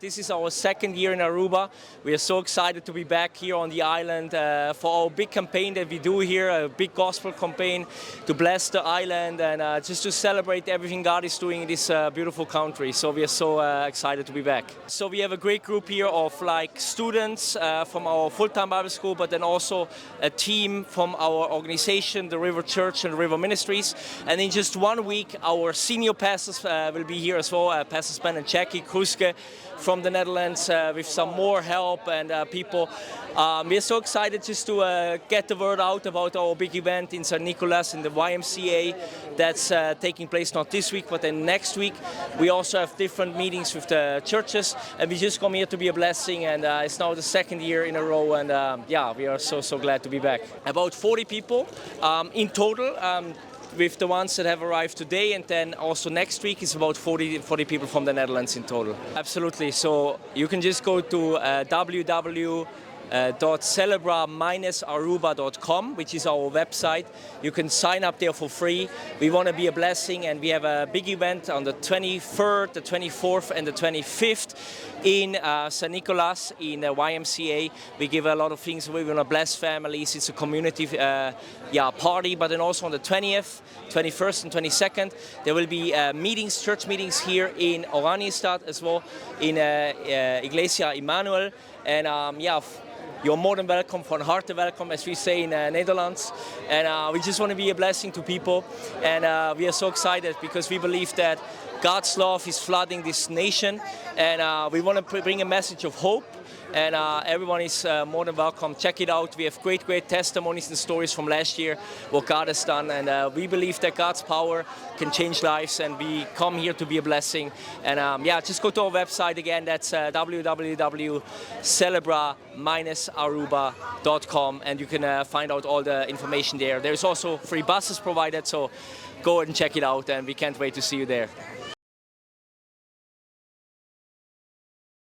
This is our second year in Aruba. We are so excited to be back here on the island for our big campaign that we do here, a big gospel campaign to bless the island and just to celebrate everything God is doing in this beautiful country. So we are so excited to be back. So we have a great group here of students from our full-time Bible school, but then also a team from our organization, the River Church and River Ministries. And in just 1 week, our senior pastors will be here as well, Pastor Sven and Jackie Kruske from the Netherlands with some more help and people. We're so excited just to get the word out about our big event in St. Nicholas in the YMCA that's taking place not this week but then next week. We also have different meetings with the churches and we just come here to be a blessing, and it's now the second year in a row, and yeah, we are so glad to be back. About 40 people in total. With the ones that have arrived today, and then also next week is about 40 people from the Netherlands in total. Absolutely, so you can just go to www.celebra-aruba.com, which is our website. You can sign up there for free. We want to be a blessing, and we have a big event on the 23rd, the 24th and the 25th in St. Nicholas in the YMCA. We give a lot of things away. We want to bless families. It's a community party, but then also on the 20th, 21st and 22nd, there will be meetings, church meetings here in Oranjestad as well, in Iglesia Emmanuel. And you're more than welcome, van harte welcome, as we say in Netherlands. And we just want to be a blessing to people. And we are so excited because we believe that God's love is flooding this nation. And we want to bring a message of hope. And everyone is more than welcome. Check it out. We have great testimonies and stories from last year, what God has done. And we believe that God's power can change lives, and we come here to be a blessing. And just go to our website again. That's www.celebra-aruba.com, and you can find out all the information there. There's also free buses provided, so go and check it out, and we can't wait to see you there.